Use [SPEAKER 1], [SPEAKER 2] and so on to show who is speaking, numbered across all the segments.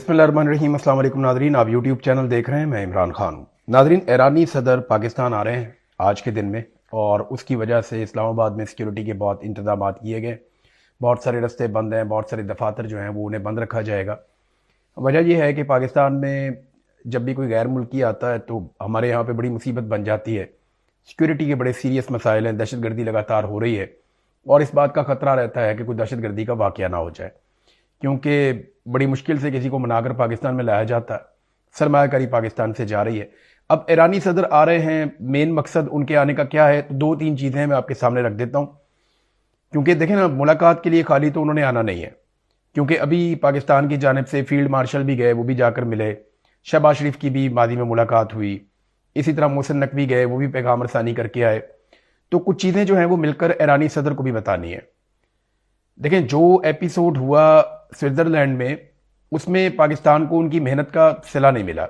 [SPEAKER 1] बिस्मिल्लाहिर्रहमानिर्रहीम। अस्सलाम वालेकुम नादरीन, आप यूट्यूब चैनल देख रहे हैं, मैं इमरान खान हूँ। नादरीन, ईरानी सदर पाकिस्तान आ रहे हैं आज के दिन में और उसकी वजह से इस्लामाबाद में सिक्योरिटी के बहुत इंतजाम किए गए। बहुत सारे रास्ते बंद हैं, बहुत सारे दफातर जो हैं वो उन्हें बंद रखा जाएगा। वजह यह है कि पाकिस्तान में जब भी कोई गैर मुल्की आता है तो हमारे यहाँ पर बड़ी मुसीबत बन जाती है। सिक्योरिटी के बड़े सीरियस मसाइल हैं, दहशत गर्दी लगातार हो रही है और इस बात का ख़तरा रहता है कि कोई दहशत गर्दी का वाक़या ना हो जाए, क्योंकि बड़ी मुश्किल से किसी को मनाकर पाकिस्तान में लाया जाता है। सरमायाकारी पाकिस्तान से जा रही है। अब ईरानी सदर आ रहे हैं, मेन मकसद उनके आने का क्या है? तो दो तीन चीज़ें मैं आपके सामने रख देता हूँ, क्योंकि देखें ना, मुलाकात के लिए खाली तो उन्होंने आना नहीं है, क्योंकि अभी पाकिस्तान की जानिब से फील्ड मार्शल भी गए, वो भी जाकर मिले। शहबाज शरीफ की भी मादी में मुलाकात हुई, इसी तरह मोहसिन नकवी गए, वो भी पैगाम रसानी करके आए। तो कुछ चीज़ें जो हैं वो मिलकर ईरानी सदर को भी बतानी है। देखें, जो एपिसोड हुआ स्विट्ज़रलैंड में, उसमें पाकिस्तान को उनकी मेहनत का सिला नहीं मिला।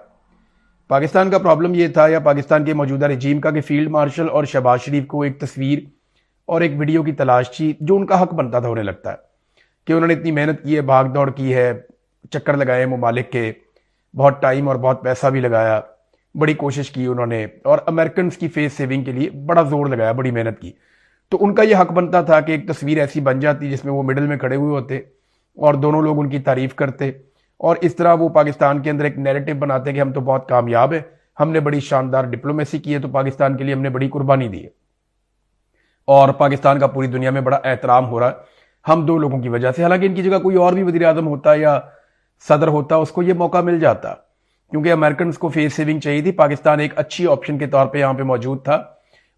[SPEAKER 1] पाकिस्तान का प्रॉब्लम ये था, या पाकिस्तान के मौजूदा रजीम का, कि फील्ड मार्शल और शहबाज शरीफ को एक तस्वीर और एक वीडियो की तलाश थी, जो उनका हक बनता था। उन्हें लगता है कि उन्होंने इतनी मेहनत की है, भाग दौड़ की है, चक्कर लगाए ममालिक के, बहुत टाइम और बहुत पैसा भी लगाया, बड़ी कोशिश की उन्होंने, और अमेरिकन की फेस सेविंग के लिए बड़ा जोर लगाया, बड़ी मेहनत की। तो उनका यह हक बनता था कि एक तस्वीर ऐसी बन जाती जिसमें वो मिडिल में खड़े हुए होते और दोनों लोग उनकी तारीफ करते, और इस तरह वो पाकिस्तान के अंदर एक नैरेटिव बनाते कि हम तो बहुत कामयाब है, हमने बड़ी शानदार डिप्लोमेसी की है, तो पाकिस्तान के लिए हमने बड़ी कुर्बानी दी है और पाकिस्तान का पूरी दुनिया में बड़ा एहतराम हो रहा है हम दो लोगों की वजह से। हालांकि इनकी जगह कोई और भी वजीर आजम होता या सदर होता, उसको ये मौका मिल जाता, क्योंकि अमेरिकन को फेस सेविंग चाहिए थी। पाकिस्तान एक अच्छी ऑप्शन के तौर पर यहाँ पे मौजूद था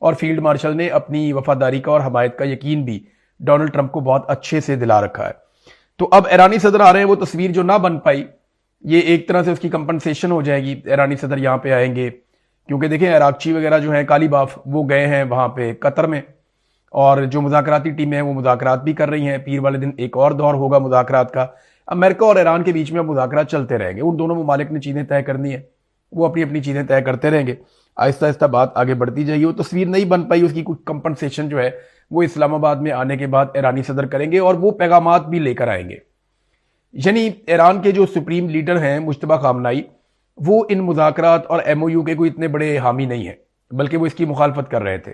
[SPEAKER 1] और फील्ड मार्शल ने अपनी वफादारी का और हमायत का यकीन भी डोनाल्ड ट्रंप को बहुत अच्छे से दिला रखा है। तो अब ईरानी सदर आ रहे हैं, वो तस्वीर जो ना बन पाई, ये एक तरह से उसकी कंपनसेशन हो जाएगी। ईरानी सदर यहाँ पे आएंगे, क्योंकि देखें इराकची वगैरह जो है, काली बाफ, वो गए हैं वहाँ पे कतर में, और जो मुज़ाकराती टीमें हैं वो मुज़ाकरात भी कर रही हैं। पीर वाले दिन एक और दौर होगा मुज़ाकरात का। अमेरिका और ईरान के बीच में अब मुज़ाकरात चलते रहेंगे। उन दोनों ममालिक ने चीज़ें तय करनी है, वो अपनी अपनी चीज़ें तय करते रहेंगे। आहिस्ता आहिस्ता बात आगे बढ़ती जाएगी। वो तस्वीर नहीं बन पाई, उसकी कुछ कंपनसेशन जो है वो इस्लामाबाद में आने के बाद ईरानी सदर करेंगे और वो पैगामात भी लेकर आएंगे। यानी ईरान के जो सुप्रीम लीडर हैं मुश्तबा खामनाई, वो इन मुज़ाकरात और एमओयू के कोई इतने बड़े हामी नहीं है, बल्कि वो इसकी मुखालफत कर रहे थे।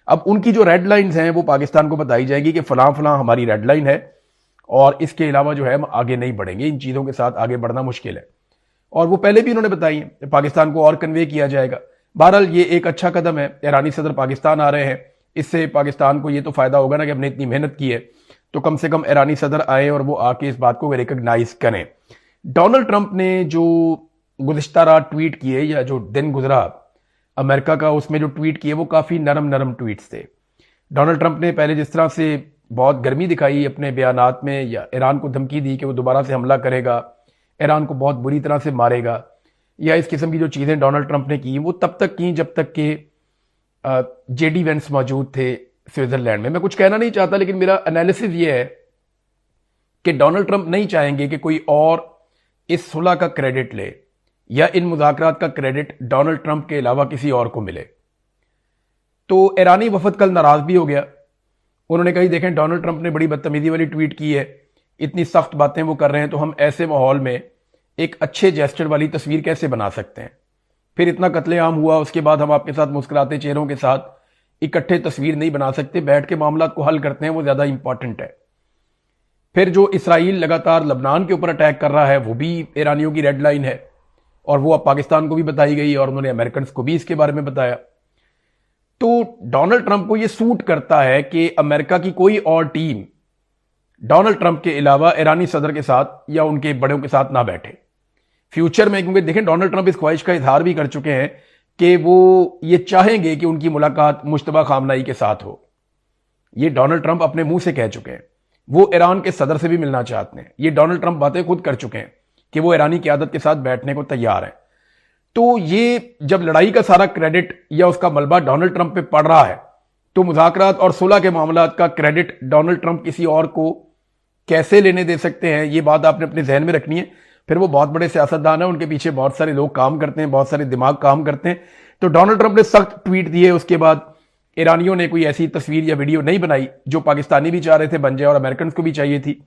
[SPEAKER 1] अब उनकी जो रेड लाइन्स हैं वो पाकिस्तान को बताई जाएगी कि फलां फलां हमारी रेड लाइन है और इसके अलावा जो है हम आगे नहीं बढ़ेंगे, इन चीज़ों के साथ आगे बढ़ना मुश्किल है। और वो पहले भी उन्होंने बताई है, पाकिस्तान को और कन्वे किया जाएगा। बहरहाल ये एक अच्छा कदम है, ईरानी सदर पाकिस्तान आ रहे हैं, इससे पाकिस्तान को ये तो फायदा होगा ना कि हमने इतनी मेहनत की है, तो कम से कम ईरानी सदर आए और वो आके इस बात को रिकग्नाइज करें। डोनाल्ड ट्रंप ने जो गुज़िश्ता रात ट्वीट किए, या जो दिन गुजरा अमेरिका का, उसमें जो ट्वीट किए वो काफ़ी नरम नरम ट्वीट्स थे। डोनाल्ड ट्रंप ने पहले जिस तरह से बहुत गर्मी दिखाई अपने बयानात में, या ईरान को धमकी दी कि वो दोबारा से हमला करेगा, ईरान को बहुत बुरी तरह से मारेगा, या इस किस्म की जो चीज़ें डोनाल्ड ट्रंप ने की, वो तब तक की जब तक कि जेडी वेंस मौजूद थे स्विट्जरलैंड में। मैं कुछ कहना नहीं चाहता, लेकिन मेरा एनालिसिस ये है कि डोनाल्ड ट्रंप नहीं चाहेंगे कि कोई और इस सुलह का क्रेडिट ले, या इन मुज़ाकरात का क्रेडिट डोनाल्ड ट्रंप के अलावा किसी और को मिले। तो ईरानी वफद कल नाराज भी हो गया। उन्होंने कही, देखें डोनाल्ड ट्रंप ने बड़ी बदतमीजी वाली ट्वीट की है, इतनी सख्त बातें वो कर रहे हैं, तो हम ऐसे माहौल में एक अच्छे जेस्चर वाली तस्वीर कैसे बना सकते हैं? फिर इतना कत्लेआम हुआ, उसके बाद हम आपके साथ मुस्कुराते चेहरों के साथ इकट्ठे तस्वीर नहीं बना सकते, बैठ के मामला को हल करते हैं, वो ज़्यादा इंपॉर्टेंट है। फिर जो इसराइल लगातार लबनान के ऊपर अटैक कर रहा है, वो भी ईरानियों की रेड लाइन है, और वो अब पाकिस्तान को भी बताई गई और उन्होंने अमेरिकन को भी इसके बारे में बताया। तो डोनाल्ड ट्रंप को ये सूट करता है कि अमेरिका की कोई और टीम डोनाल्ड ट्रंप के अलावा ईरानी सदर के साथ या उनके बड़ों के साथ ना बैठे फ्यूचर में, क्योंकि देखें डोनाल्ड ट्रंप इस ख्वाहिश का इजहार भी कर चुके हैं कि वो ये चाहेंगे कि उनकी मुलाकात मुश्तबा खामनाई के साथ हो। ये डोनाल्ड ट्रंप अपने मुंह से कह चुके हैं। वो ईरान के सदर से भी मिलना चाहते हैं। ये डोनाल्ड ट्रंप बातें खुद कर चुके हैं कि वो ईरानी क़यादत के साथ बैठने को तैयार हैं। तो ये जब लड़ाई का सारा क्रेडिट या उसका मलबा डोनाल्ड ट्रंप पे पड़ रहा है, तो मुज़ाकरात और सुलह के मामलात का क्रेडिट डोनाल्ड ट्रंप किसी और को कैसे लेने दे सकते हैं, ये बात आपने अपने जहन में रखनी है। फिर वो बहुत बड़े सियासतदान हैं, उनके पीछे बहुत सारे लोग काम करते हैं, बहुत सारे दिमाग काम करते हैं। तो डोनाल्ड ट्रंप ने सख्त ट्वीट दिए, उसके बाद ईरानियों ने कोई ऐसी तस्वीर या वीडियो नहीं बनाई जो पाकिस्तानी भी चाह रहे थे बन जाए और अमेरिकन को भी चाहिए थी।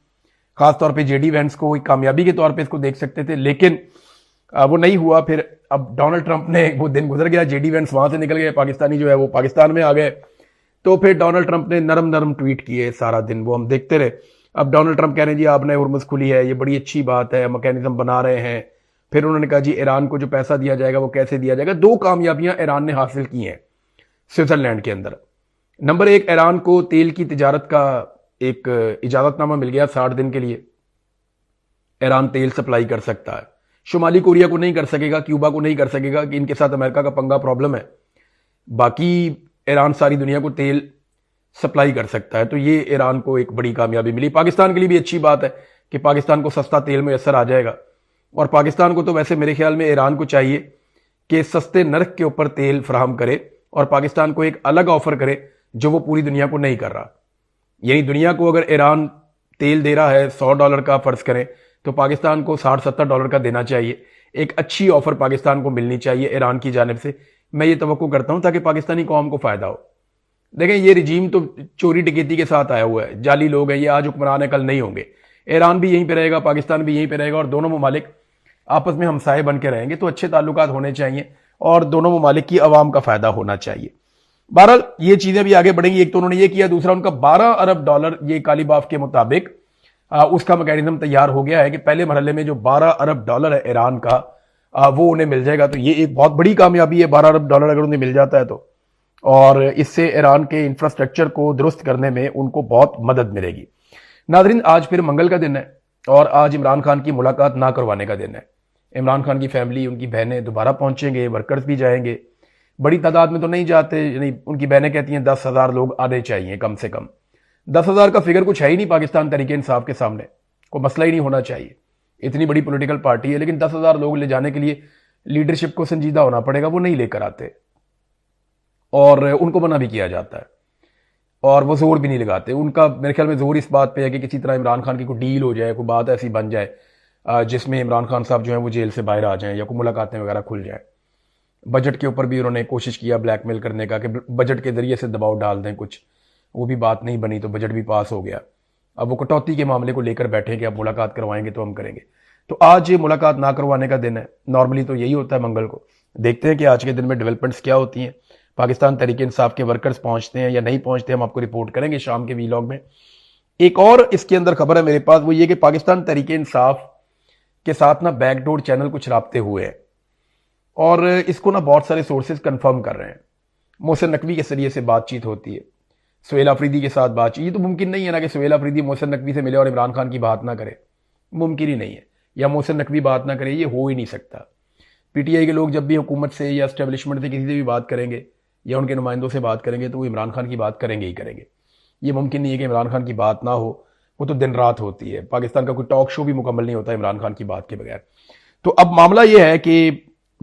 [SPEAKER 1] खासतौर पे जेडी वेंस को एक कामयाबी के तौर पे इसको देख सकते थे, लेकिन वो नहीं हुआ। फिर अब डोनाल्ड ट्रंप ने, वो दिन गुजर गया, जेडी वेंस वहां से निकल गए, पाकिस्तानी जो है वो पाकिस्तान में आ गए। तो फिर डोनाल्ड ट्रंप ने नरम नरम ट्वीट किए सारा दिन, वो हम देखते रहे। अब डोनाल्ड ट्रंप कह रहे हैं जी आपने हुर्मुज़ खुली है, ये बड़ी अच्छी बात है, मैकेनिज्म बना रहे हैं। फिर उन्होंने कहा जी ईरान को जो पैसा दिया जाएगा वो कैसे दिया जाएगा। दो कामयाबियां ईरान ने हासिल की हैं स्विट्जरलैंड के अंदर। नंबर एक, ईरान को तेल की तिजारत का एक इजाजतनामा मिल गया 60 दिन के लिए। ईरान तेल सप्लाई कर सकता है, शुमाली कोरिया को नहीं कर सकेगा, क्यूबा को नहीं कर सकेगा कि इनके साथ अमेरिका का पंगा प्रॉब्लम है। बाकी ईरान सारी दुनिया को तेल सप्लाई कर सकता है। तो ये ईरान को एक बड़ी कामयाबी मिली। पाकिस्तान के लिए भी अच्छी बात है कि पाकिस्तान को सस्ता तेल मैसर आ जाएगा। और पाकिस्तान को तो वैसे मेरे ख्याल में ईरान को चाहिए कि सस्ते नर्क के ऊपर तेल फराहम करे और पाकिस्तान को एक अलग ऑफर करे जो वो पूरी दुनिया को नहीं कर रहा। यानी दुनिया को अगर ईरान तेल दे रहा है $100 का फर्ज करें, तो पाकिस्तान को $60-70 का देना चाहिए। एक अच्छी ऑफर पाकिस्तान को मिलनी चाहिए ईरान की जानिब से। मैं ये तवक्को करता हूं ताकि पाकिस्तानी कौम को फायदा हो। देखें, ये रिजीम तो चोरी डकैती के साथ आया हुआ है, जाली लोग हैं, ये आज हुक्मरान है कल नहीं होंगे। ईरान भी यहीं पे रहेगा, पाकिस्तान भी यहीं पे रहेगा और दोनों ममालिक आपस में हमसाए बन के रहेंगे। तो अच्छे ताल्लुकात होने चाहिए और दोनों ममालिक की आवाम का फायदा होना चाहिए। बहरहाल ये चीजें भी आगे बढ़ेंगी। एक तो उन्होंने ये किया, दूसरा उनका $12 अरब ये काली बाफ के मुताबिक उसका मैकेनिज्म तैयार हो गया है कि पहले मरहले में जो $12 अरब है ईरान का, वो उन्हें मिल जाएगा। तो ये एक बहुत बड़ी कामयाबी है, $12 अरब अगर उन्हें मिल जाता है तो। और इससे ईरान के इंफ्रास्ट्रक्चर को दुरुस्त करने में उनको बहुत मदद मिलेगी। नादरीन, आज फिर मंगल का दिन है और आज इमरान खान की मुलाकात ना करवाने का दिन है। इमरान खान की फैमिली, उनकी बहनें दोबारा पहुंचेंगे, वर्कर्स भी जाएंगे। बड़ी तादाद में तो नहीं जाते, यानी उनकी बहनें कहती हैं 10,000 लोग आने चाहिए कम से कम। 10,000 का फिगर कुछ है ही नहीं पाकिस्तान तहरीके इंसाफ के सामने, कोई मसला ही नहीं होना चाहिए। इतनी बड़ी पॉलिटिकल पार्टी है, लेकिन 10,000 लोग ले जाने के लिए लीडरशिप को संजीदा होना पड़ेगा, वो नहीं लेकर आते और उनको मना भी किया जाता है और वो जोर भी नहीं लगाते। उनका मेरे ख्याल में जोर इस बात पे है कि किसी तरह इमरान खान की कोई डील हो जाए, कोई बात ऐसी बन जाए जिसमें इमरान खान साहब जो है वो जेल से बाहर आ जाएं या कोई मुलाकातें वगैरह खुल जाए। बजट के ऊपर भी उन्होंने कोशिश किया ब्लैकमेल करने का कि बजट के जरिए से दबाव डाल दें कुछ, वो भी बात नहीं बनी तो बजट भी पास हो गया। अब वो कटौती के मामले को लेकर बैठे कि आप मुलाकात करवाएंगे तो हम करेंगे। तो आज ये मुलाकात ना करवाने का दिन है। नॉर्मली तो यही होता है मंगल को। देखते हैं कि आज के दिन में डेवलपमेंट्स क्या होती हैं। पाकिस्तान तहरीके इंसाफ के वर्कर्स पहुंचते हैं या नहीं पहुंचते, हम आपको रिपोर्ट करेंगे शाम के वीलॉग में। एक और इसके अंदर खबर है मेरे पास, वो ये कि पाकिस्तान तहरीके इंसाफ के साथ ना बैकडोर चैनल कुछ राब्ते हुए हैं और इसको ना बहुत सारे सोर्सेज कंफर्म कर रहे हैं। मोहसिन नकवी के जरिए से बातचीत होती है, सुहेल अफरीदी के साथ बातचीत। ये तो मुमकिन नहीं है ना कि सुहेल अफरीदी मोहसिन नकवी से मिले और इमरान खान की बात ना करे, मुमकिन ही नहीं है। या मोहसिन नकवी बात ना करे, ये हो ही नहीं सकता। पीटीआई के लोग जब भी हुकूमत से या एस्टेब्लिशमेंट से किसी से भी बात करेंगे या उनके नुमाइंदों से बात करेंगे तो वो इमरान खान की बात करेंगे ही करेंगे। ये मुमकिन नहीं है कि इमरान खान की बात ना हो, वो तो दिन रात होती है। पाकिस्तान का कोई टॉक शो भी मुकम्मल नहीं होता इमरान खान की बात के बगैर। तो अब मामला यह है कि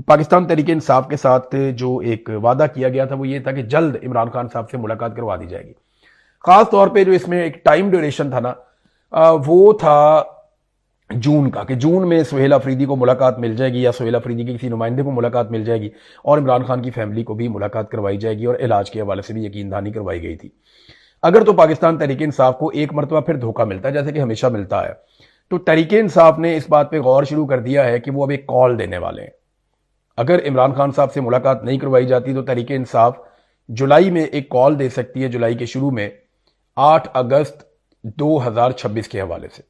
[SPEAKER 1] पाकिस्तान तहरीके इंसाफ के साथ जो एक वादा किया गया था वो ये था कि जल्द इमरान खान साहब से मुलाकात करवा दी जाएगी। खास तौर पे जो इसमें एक टाइम ड्यूरेशन था ना, वो था जून का, कि जून में सुहेल अफरीदी को मुलाकात मिल जाएगी या सुहेल अफरीदी के किसी नुमाइंदे को मुलाकात मिल जाएगी और इमरान खान की फैमिली को भी मुलाकात करवाई जाएगी और इलाज के हवाले से भी यकीन दहानी करवाई गई थी। अगर तो पाकिस्तान तहरीके इंसाफ को एक मरतबा फिर धोखा मिलता है जैसे कि हमेशा मिलता है, तो तहरीके इंसाफ ने इस बात पर गौर शुरू कर दिया है कि वो अब एक कॉल देने वाले हैं। अगर इमरान खान साहब से मुलाकात नहीं करवाई जाती तो तहरीके इंसाफ जुलाई में एक कॉल दे सकती है, जुलाई के शुरू में 8 अगस्त 2026 के हवाले से,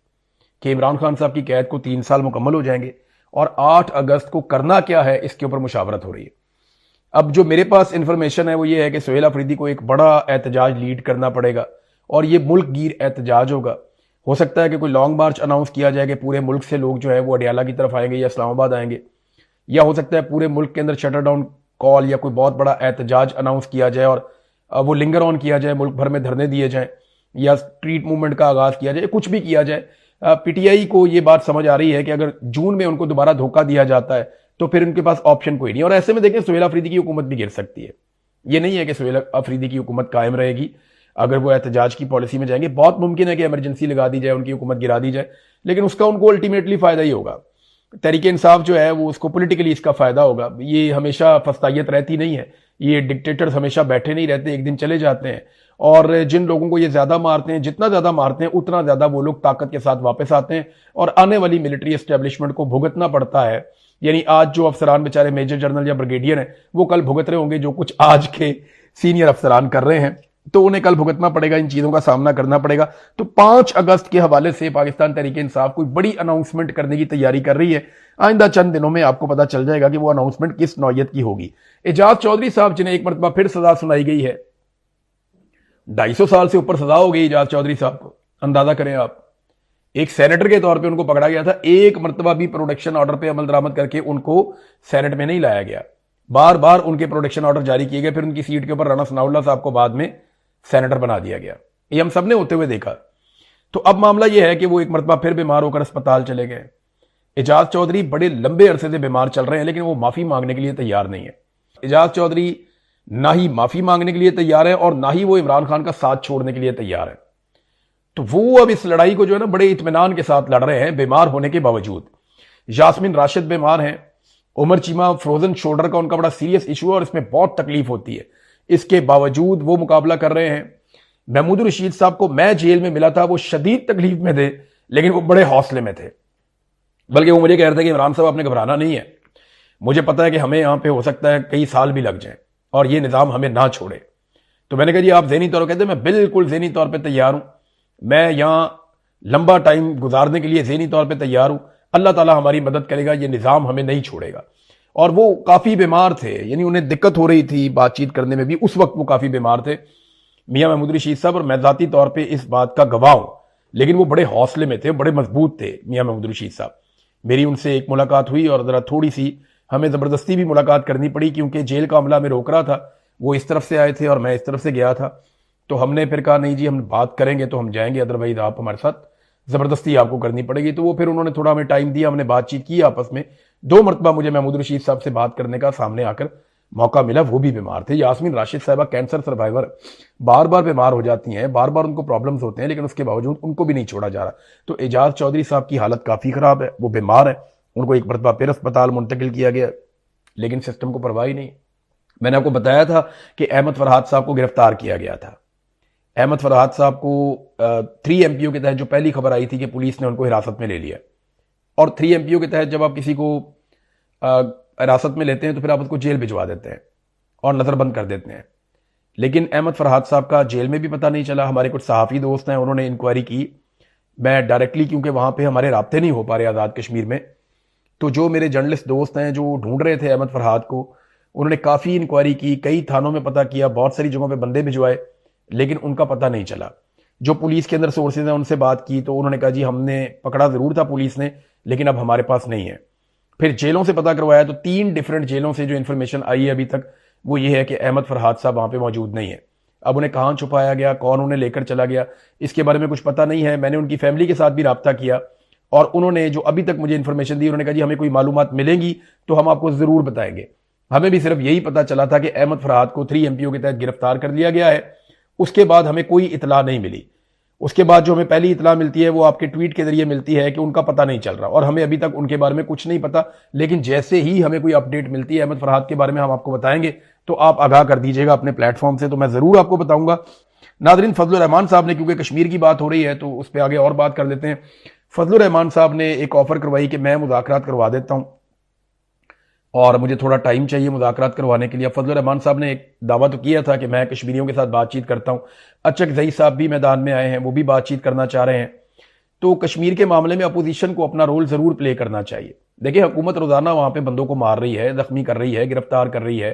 [SPEAKER 1] कि इमरान खान साहब की कैद को 3 साल मुकम्मल हो जाएंगे और 8 अगस्त को करना क्या है इसके ऊपर मुशावरत हो रही है। अब जो मेरे पास इंफॉर्मेशन है वो ये है कि सुहेल अफरीदी को एक बड़ा एहतजाज लीड करना पड़ेगा और ये मुल्क गिर एहतजाज होगा। हो सकता है कि कोई लॉन्ग मार्च अनाउंस किया जाए कि पूरे मुल्क से लोग जो है वो अडियाला की तरफ आएंगे या इस्लामाबाद आएंगे, या हो सकता है पूरे मुल्क के अंदर शटर डाउन कॉल या कोई बहुत बड़ा एहतजाज अनाउंस किया जाए और वो लिंगर ऑन किया जाए, मुल्क भर में धरने दिए जाएं या स्ट्रीट मूवमेंट का आगाज किया जाए, कुछ भी किया जाए। पीटीआई को ये बात समझ आ रही है कि अगर जून में उनको दोबारा धोखा दिया जाता है तो फिर उनके पास ऑप्शन कोई नहीं। और ऐसे में देखें सुहेल अफरीदी की हुकूमत भी गिर सकती है। ये नहीं है कि सुहेल अफरीदी की हुकूमत कायम रहेगी अगर वो एहतजाज की पॉलिसी में जाएंगे। बहुत मुमकिन है कि इमरजेंसी लगा दी जाए, उनकी हुकूमत गिरा दी जाए, लेकिन उसका उनको अल्टीमेटली फायदा ही होगा। तहरीके इंसाफ जो है वो उसको पॉलिटिकली इसका फायदा होगा। ये हमेशा फस्तायत रहती नहीं है, ये डिक्टेटर्स हमेशा बैठे नहीं रहते, एक दिन चले जाते हैं और जिन लोगों को ये ज्यादा मारते हैं, जितना ज्यादा मारते हैं उतना ज्यादा वो लोग ताकत के साथ वापस आते हैं और आने वाली मिलिट्री एस्टेब्लिशमेंट को भुगतना पड़ता है। यानी आज जो अफसरान बेचारे मेजर जनरल या ब्रिगेडियर हैं वो कल भुगत रहे होंगे जो कुछ आज के सीनियर अफसरान कर रहे हैं, तो उन्हें कल भुगतना पड़ेगा, इन चीजों का सामना करना पड़ेगा। तो 5 अगस्त के हवाले से पाकिस्तान तहरीक इंसाफ कोई बड़ी अनाउंसमेंट करने की तैयारी कर रही है। आइंदा चंद दिनों में आपको पता चल जाएगा कि वो अनाउंसमेंट किस नौयत की होगी। एजाज चौधरी साहब जिन्हें एक मरतबा फिर सजा सुनाई गई है, 250 साल से ऊपर सजा हो गई एजाज चौधरी साहब को, अंदाजा करें आप। एक सेनेटर के तौर पे उनको पकड़ा गया था, एक मरतबा भी प्रोटेक्शन ऑर्डर पे अमल दरामद करके उनको सेनेट में नहीं लाया गया, बार बार उनके प्रोटेक्शन ऑर्डर जारी किए गए, फिर उनकी सीट के ऊपर राणा सनाउल्लाह साहब को बाद में सेनेटर बना दिया गया। ये हम सब ने होते हुए देखा। तो अब मामला यह है कि वो एक मरतबा फिर बीमार होकर अस्पताल चले गए। एजाज चौधरी बड़े लंबे अरसे से बीमार चल रहे हैं, लेकिन वो माफी मांगने के लिए तैयार नहीं है। एजाज चौधरी ना ही माफी मांगने के लिए तैयार है और ना ही वो इमरान खान का साथ छोड़ने के लिए तैयार है। तो वो अब इस लड़ाई को जो है ना बड़े इत्मीनान के साथ लड़ रहे हैं बीमार होने के बावजूद। यास्मीन राशिद बीमार हैं, उमर चीमा फ्रोजन शोल्डर का उनका बड़ा सीरियस इशू है और इसमें बहुत तकलीफ होती है, इसके बावजूद वो मुकाबला कर रहे हैं। महमूद रशीद साहब को मैं जेल में मिला था, वो शदीद तकलीफ में थे लेकिन वो बड़े हौसले में थे, बल्कि वो मुझे कह रहे थे कि इमरान साहब आपने घबराना नहीं है, मुझे पता है कि हमें यहां पे हो सकता है कई साल भी लग जाएं और ये निजाम हमें ना छोड़े। तो मैंने कहा जी आप ज़हनी तौर पर कहते, मैं बिल्कुल ज़हनी तौर पर तैयार हूं, मैं यहां लंबा टाइम गुजारने के लिए ज़हनी तौर पर तैयार हूं, अल्लाह ताला हमारी मदद करेगा, ये निजाम हमें नहीं छोड़ेगा। और वो काफी बीमार थे, यानी उन्हें दिक्कत हो रही थी बातचीत करने में भी, उस वक्त वो काफी बीमार थे मियां महमूद रशीद साहब, और मैं जाती तौर पे इस बात का गवाह हूं। लेकिन वो बड़े हौसले में थे, बड़े मजबूत थे मियां महमूद रशीद साहब। मेरी उनसे एक मुलाकात हुई और जरा थोड़ी सी हमें जबरदस्ती भी मुलाकात करनी पड़ी क्योंकि जेल का अमला में रोक रहा था, वो इस तरफ से आए थे और मैं इस तरफ से गया था। तो हमने फिर कहा नहीं जी हम बात करेंगे तो हम जाएंगे, अदरवाइज आप हमारे साथ जबरदस्ती आपको करनी पड़ेगी। तो वो फिर उन्होंने थोड़ा हमें टाइम दिया, हमने बातचीत की आपस में। 2 मरतबा मुझे महमूद रशीद साहब से बात करने का सामने आकर मौका मिला, वो भी बीमार थे। यास्मीन राशिद साहबा कैंसर सर्वाइवर, बार बार बीमार हो जाती हैं, बार बार उनको प्रॉब्लम्स होते हैं, लेकिन उसके बावजूद उनको भी नहीं छोड़ा जा रहा। तो एजाज चौधरी साहब की हालत काफी खराब है, वो बीमार है, उनको एक मरतबा फिर अस्पताल मुंतकिल किया गया, लेकिन सिस्टम को परवाह ही नहीं। मैंने आपको बताया था कि अहमद फरहाद साहब को गिरफ्तार किया गया था। अहमद फरहाद साहब को 3 MPO के तहत जो पहली खबर आई थी कि पुलिस ने उनको हिरासत में ले लिया, और 3 MPO के तहत जब आप किसी को हिरासत में लेते हैं तो फिर आप उसको जेल भिजवा देते हैं और नजरबंद कर देते हैं। लेकिन अहमद फरहाद साहब का जेल में भी पता नहीं चला। हमारे कुछ सहाफ़ी दोस्त हैं, उन्होंने इंक्वायरी की, मैं डायरेक्टली क्योंकि वहां पे हमारे राब्ते नहीं हो पा रहे आज़ाद कश्मीर में, तो जो मेरे जर्नलिस्ट दोस्त हैं जो ढूंढ रहे थे अहमद फरहाद को, उन्होंने काफ़ी इंक्वायरी की, कई थानों में पता किया, बहुत सारी जगहों पे बंदे भिजवाए, लेकिन उनका पता नहीं चला। जो पुलिस के अंदर सोर्सेज हैं उनसे बात की तो उन्होंने कहा जी हमने पकड़ा ज़रूर था पुलिस ने, लेकिन अब हमारे पास नहीं है। फिर जेलों से पता करवाया तो 3 डिफरेंट जेलों से जो इन्फॉर्मेशन आई है अभी तक वो ये है कि अहमद फरहाद साहब वहां पे मौजूद नहीं है। अब उन्हें कहाँ छुपाया गया, कौन उन्हें लेकर चला गया, इसके बारे में कुछ पता नहीं है। मैंने उनकी फैमिली के साथ भी रब्ता किया और उन्होंने जो अभी तक मुझे इन्फॉर्मेशन दी, उन्होंने कहा जी हमें कोई मालूमात मिलेंगी तो हम आपको जरूर बताएंगे। हमें भी सिर्फ यही पता चला था कि अहमद फरहाद को 3 MPO के तहत गिरफ्तार कर लिया गया है, उसके बाद हमें कोई इतला नहीं मिली। उसके बाद जो हमें पहली इतला मिलती है वो आपके ट्वीट के जरिए मिलती है कि उनका पता नहीं चल रहा, और हमें अभी तक उनके बारे में कुछ नहीं पता। लेकिन जैसे ही हमें कोई अपडेट मिलती है अहमद फरहाद के बारे में हम आपको बताएंगे, तो आप आगाह कर दीजिएगा अपने प्लेटफॉर्म से, तो मैं जरूर आपको बताऊंगा। नादरीन, फजलुर रहमान साहब ने, क्योंकि कश्मीर की बात हो रही है तो उस पर आगे और बात कर लेते हैं। फजलुर रहमान साहब ने एक ऑफर करवाई कि मैं मुज़ाकरात करवा देता हूं और मुझे थोड़ा टाइम चाहिए मुज़ाकरात करवाने के लिए। फजलुर रहमान साहब ने एक दावा तो किया था कि मैं कश्मीरियों के साथ बातचीत करता हूं। अचक ज़ई साहब भी मैदान में आए हैं, वो भी बातचीत करना चाह रहे हैं। तो कश्मीर के मामले में अपोजिशन को अपना रोल जरूर प्ले करना चाहिए। देखिए, हुकूमत रोजाना वहां पे बंदों को मार रही है, जख्मी कर रही है, गिरफ्तार कर रही है,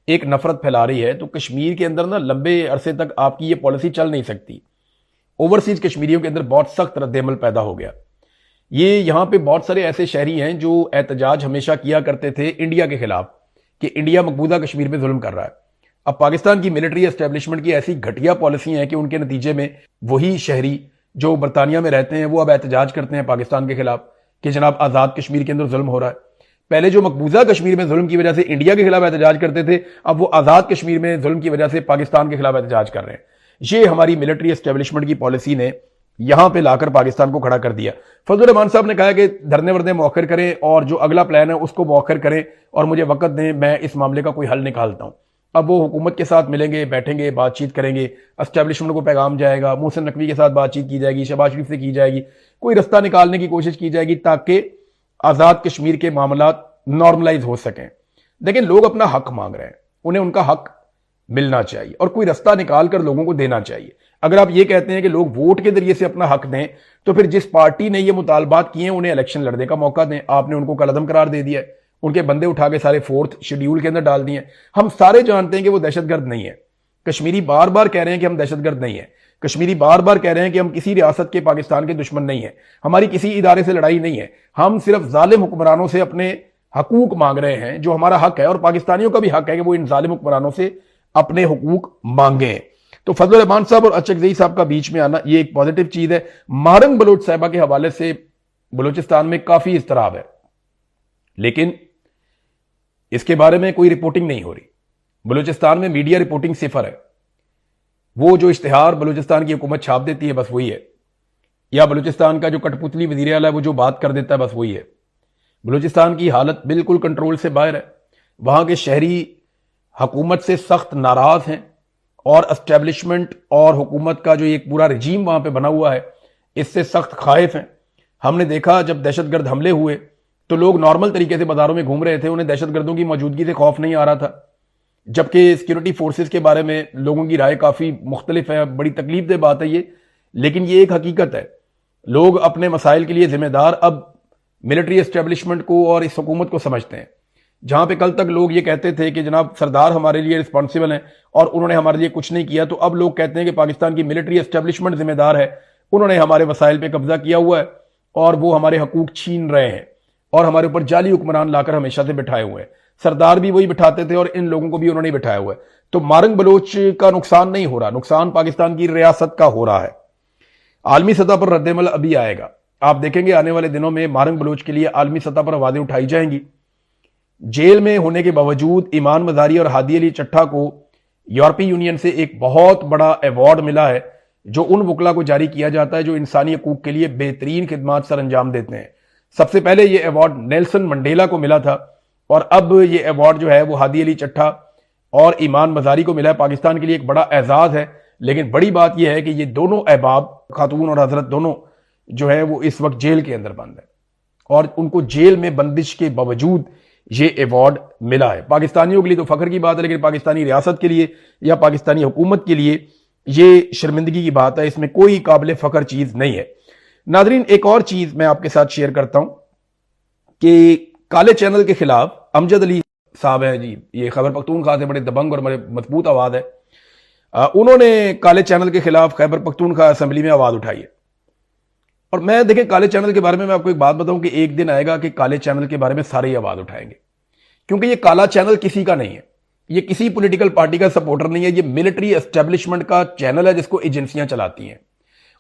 [SPEAKER 1] एक नफरत फैला रही है। तो कश्मीर के अंदर ना लंबे अरसे तक आपकी ये पॉलिसी चल नहीं सकती। ओवरसीज कश्मीरियों के अंदर बहुत सख्त रद्देमल पैदा हो गया। ये यहाँ पे बहुत सारे ऐसे शहरी हैं जो एहतजाज हमेशा किया करते थे इंडिया के खिलाफ कि इंडिया मकबूजा कश्मीर में जुल्म कर रहा है। अब पाकिस्तान की मिलिट्री एस्टेब्लिशमेंट की ऐसी घटिया पॉलिसी है कि उनके नतीजे में वही शहरी जो बरतानिया में रहते हैं वो अब एहतजाज करते हैं पाकिस्तान के खिलाफ कि जनाब आजाद कश्मीर के अंदर जुल्म हो रहा है। पहले जो मकबूजा कश्मीर में जुल्म की वजह से इंडिया के खिलाफ एहतजाज करते थे, अब वो आजाद कश्मीर में जुल्म की वजह से पाकिस्तान के खिलाफ एहतजाज कर रहे हैं। ये हमारी मिलिट्री एस्टेब्लिशमेंट की पॉलिसी ने यहां पे लाकर पाकिस्तान को खड़ा कर दिया। फजलुर रहमान साहब ने कहा कि धरने वर्ने मौखर करें और जो अगला प्लान है उसको मौखर करें और मुझे वक्त दें, मैं इस मामले का कोई हल निकालता हूं। अब वो हुकूमत के साथ मिलेंगे, बैठेंगे, बातचीत करेंगे, एस्टेब्लिशमेंट को पैगाम जाएगा, मोहसिन नकवी के साथ बातचीत की जाएगी, शहबाज शरीफ से की जाएगी, कोई रास्ता निकालने की कोशिश की जाएगी ताकि आज़ाद कश्मीर के मामला नॉर्मलाइज हो सकें। लेकिन लोग अपना हक मांग रहे हैं, उन्हें उनका हक मिलना चाहिए और कोई रास्ता निकाल कर लोगों को देना चाहिए। अगर आप ये कहते हैं कि लोग वोट के जरिए से अपना हक दें, तो फिर जिस पार्टी ने ये मुतालबात किए हैं उन्हें इलेक्शन लड़ने का मौका दें। आपने उनको कलअदम करार दे दिया है, उनके बंदे उठा के सारे 4th शेड्यूल के अंदर डाल दिए। हम सारे जानते हैं कि वो दहशतगर्द नहीं है। कश्मीरी बार बार कह रहे हैं कि हम दहशतगर्द नहीं है। कश्मीरी बार बार कह रहे हैं कि हम किसी रियासत के, पाकिस्तान के दुश्मन नहीं है, हमारी किसी इदारे से लड़ाई नहीं है। हम सिर्फ जालिम हुक्मरानों से अपने हकूक मांग रहे हैं, जो हमारा हक है, और पाकिस्तानियों का भी हक है कि वो इन जालिम हुक्मरानों से अपने हकूक मांगे। तो फजल रहमान साहब और अचकजई साहब का बीच में आना ये एक पॉजिटिव चीज है। मारंग बलोच साहिबा के हवाले से बलूचिस्तान में काफी इस्तराब है, लेकिन इसके बारे में कोई रिपोर्टिंग नहीं हो रही। बलूचिस्तान में मीडिया रिपोर्टिंग सिफर है। वो जो इश्तिहार बलूचिस्तान की हुकूमत छाप देती है बस वही है, या बलूचिस्तान का जो कठपुतली वजीर आला है वो जो बात कर देता है बस वही है। बलूचिस्तान की हालत बिल्कुल कंट्रोल से बाहर है। वहां के शहरी हुकूमत से सख्त नाराज हैं और एस्टेब्लिशमेंट और हुकूमत का जो एक पूरा रजीम वहां पे बना हुआ है इससे सख्त खाइफ हैं। हमने देखा जब दहशतगर्द हमले हुए तो लोग नॉर्मल तरीके से बाजारों में घूम रहे थे, उन्हें दहशतगर्दों की मौजूदगी से खौफ नहीं आ रहा था। जबकि सिक्योरिटी फोर्सेस के बारे में लोगों की राय काफी मुख्तलिफ है। बड़ी तकलीफ दे बात है ये, लेकिन ये एक हकीकत है। लोग अपने मसाइल के लिए जिम्मेदार अब मिलिट्री एस्टेब्लिशमेंट को और इस हुकूमत को समझते हैं। जहां पे कल तक लोग ये कहते थे कि जनाब सरदार हमारे लिए रिस्पॉन्सिबल हैं और उन्होंने हमारे लिए कुछ नहीं किया, तो अब लोग कहते हैं कि पाकिस्तान की मिलिट्री एस्टेब्लिशमेंट जिम्मेदार है, उन्होंने हमारे वसाइल पे कब्जा किया हुआ है और वो हमारे हकूक छीन रहे हैं और हमारे ऊपर जाली हुक्मरान लाकर हमेशा से बिठाए हुए हैं। सरदार भी वही बिठाते थे और इन लोगों को भी उन्होंने बिठाया हुआ है। तो मारंग बलोच का नुकसान नहीं हो रहा, नुकसान पाकिस्तान की रियासत का हो रहा है। आलमी सतह पर रद्दमल अभी आएगा। आप देखेंगे आने वाले दिनों में मारंग बलोच के लिए आलमी सतह पर आवाजें उठाई जाएंगी। जेल में होने के बावजूद ईमान मजारी और हादी अली चट्टा को यूरोपीय यूनियन से एक बहुत बड़ा अवार्ड मिला है, जो उन वकला को जारी किया जाता है जो इंसानी हकूक के लिए बेहतरीन खिदमात सर अंजाम देते हैं। सबसे पहले यह अवार्ड नेल्सन मंडेला को मिला था और अब यह अवार्ड जो है वो हादी अली चट्टा और ईमान मजारी को मिला है। पाकिस्तान के लिए एक बड़ा एजाज है। लेकिन बड़ी बात यह है कि ये दोनों अहबाब, खातून और हजरत, दोनों जो है वो इस वक्त जेल के अंदर बंद है और उनको जेल में बंदिश के बावजूद ये अवार्ड मिला है। पाकिस्तानियों के लिए तो फख्र की बात है, लेकिन पाकिस्तानी रियासत के लिए या पाकिस्तानी हुकूमत के लिए ये शर्मिंदगी की बात है। इसमें कोई काबिल फख्र चीज नहीं है। नादरीन, एक और चीज मैं आपके साथ शेयर करता हूं कि काले चैनल के खिलाफ अमजद अली साहब हैं जी, ये खैबर पख्तूनख्वा से बड़े दबंग और बड़े मजबूत आवाज है। उन्होंने काले चैनल के खिलाफ खैबर पख्तूनख्वा असेंबली में आवाज उठाई है। और मैं देखें, काले चैनल के बारे में मैं आपको एक बात बताऊं कि एक दिन आएगा कि काले चैनल के बारे में सारे ही आवाज उठाएंगे, क्योंकि ये काला चैनल किसी का नहीं है, ये किसी पॉलिटिकल पार्टी का सपोर्टर नहीं है, ये मिलिट्री एस्टेब्लिशमेंट का चैनल है जिसको एजेंसियां चलाती हैं।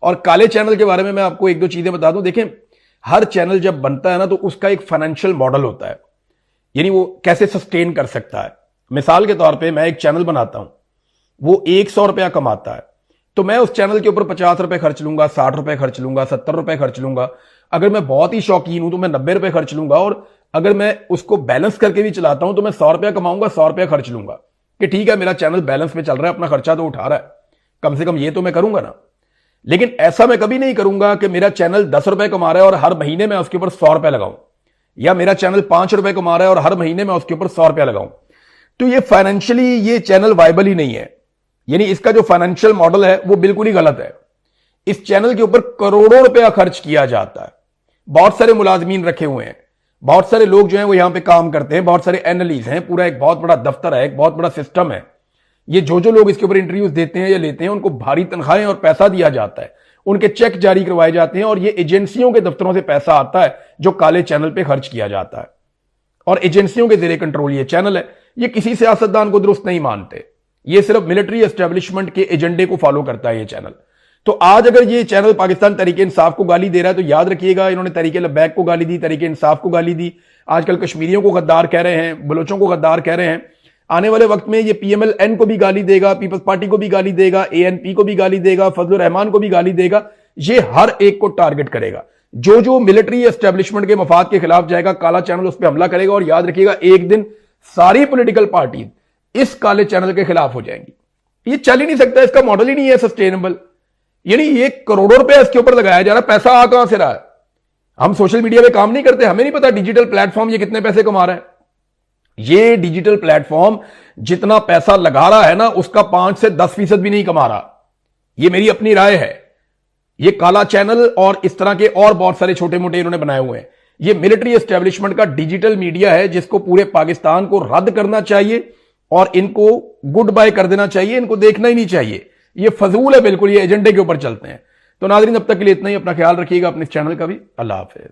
[SPEAKER 1] और काले चैनल के बारे में मैं आपको एक दो चीजें बता दूं। देखें, हर चैनल जब बनता है ना तो उसका एक फाइनेंशियल मॉडल होता है, यानी वो कैसे सस्टेन कर सकता है। मिसाल के तौर पर मैं एक चैनल बनाता हूं, वो 100 रुपया कमाता है, तो मैं उस चैनल के ऊपर 50 रुपए खर्च लूंगा, 60 रुपए खर्च लूंगा, 70 रुपए खर्च लूंगा। अगर मैं बहुत ही शौकीन हूं तो मैं 90 रुपए खर्च लूंगा, और अगर मैं उसको बैलेंस करके भी चलाता हूं तो मैं 100 रुपया कमाऊंगा, 100 रुपया खर्च लूंगा कि ठीक है मेरा चैनल बैलेंस में चल रहा है, अपना खर्चा तो उठा रहा है, कम से कम ये तो मैं करूंगा ना। लेकिन ऐसा मैं कभी नहीं करूंगा कि मेरा चैनल 10 रुपए कमा रहा है और हर महीने में उसके ऊपर 100 रुपया लगाऊं, या मेरा चैनल 5 रुपए कमा रहा है और हर महीने में उसके ऊपर 100 रुपया लगाऊं। तो ये फाइनेंशियली ये चैनल वायबल ही नहीं है, यानी इसका जो फाइनेंशियल मॉडल है वो बिल्कुल ही गलत है। इस चैनल के ऊपर करोड़ों रुपया खर्च किया जाता है, बहुत सारे मुलाजमीन रखे हुए हैं, बहुत सारे लोग जो हैं वो यहां पे काम करते हैं, बहुत सारे एनालिस्ट हैं, पूरा एक बहुत बड़ा दफ्तर है, एक बहुत बड़ा सिस्टम है। ये जो लोग इसके ऊपर इंटरव्यूज देते हैं या लेते हैं उनको भारी तनख्वाहें और पैसा दिया जाता है, उनके चेक जारी करवाए जाते हैं, और ये एजेंसियों के दफ्तरों से पैसा आता है जो काले चैनल पे खर्च किया जाता है, और एजेंसियों के जेरे कंट्रोल ये चैनल है। ये किसी सियासतदान को दुरुस्त नहीं मानते, ये सिर्फ मिलिट्री एस्टेब्लिशमेंट के एजेंडे को फॉलो करता है ये चैनल। तो आज अगर ये चैनल पाकिस्तान तहरीक इंसाफ को गाली दे रहा है तो याद रखिएगा, इन्होंने तहरीक लब्बैक को गाली दी, तहरीक इंसाफ को गाली दी, आजकल कश्मीरियों को गद्दार कह रहे हैं, बलोचों को गद्दार कह रहे हैं। आने वाले वक्त में ये PMLN को भी गाली देगा, पीपल्स पार्टी को भी गाली देगा, ANP को भी गाली देगा, फजलुर रहमान को भी गाली देगा। ये हर एक को टारगेट करेगा। जो मिलिट्री एस्टेब्लिशमेंट के मफाद के खिलाफ जाएगा, काला चैनल उस पर हमला करेगा। और याद रखिएगा, एक दिन सारी पॉलिटिकल पार्टी इस काले चैनल के खिलाफ हो जाएंगी। ये चल ही नहीं सकता, इसका मॉडल ही नहीं है सस्टेनेबल। यानी ये करोड़ों रुपया इसके ऊपर लगाया जा रहा है, पैसा आ कहां से रहा है? हम सोशल मीडिया पे काम नहीं करते, हमें नहीं पता डिजिटल प्लेटफॉर्म ये कितने पैसे कमा रहा है। ये डिजिटल प्लेटफॉर्म जितना पैसा लगा रहा है ना, उसका 5 से 10% भी नहीं कमा रहा। ये मेरी अपनी राय है। ये काला चैनल और इस तरह के और बहुत सारे छोटे मोटे इन्होंने बनाए हुए हैं। ये मिलिट्री एस्टेब्लिशमेंट का डिजिटल मीडिया है, जिसको पूरे पाकिस्तान को रद्द करना चाहिए और इनको गुड बाय कर देना चाहिए। इनको देखना ही नहीं चाहिए, ये फजूल है बिल्कुल, ये एजेंडे के ऊपर चलते हैं। तो नाज़रीन, अब तक के लिए इतना ही। अपना ख्याल रखिएगा, अपने चैनल का भी। अल्लाह हाफिज।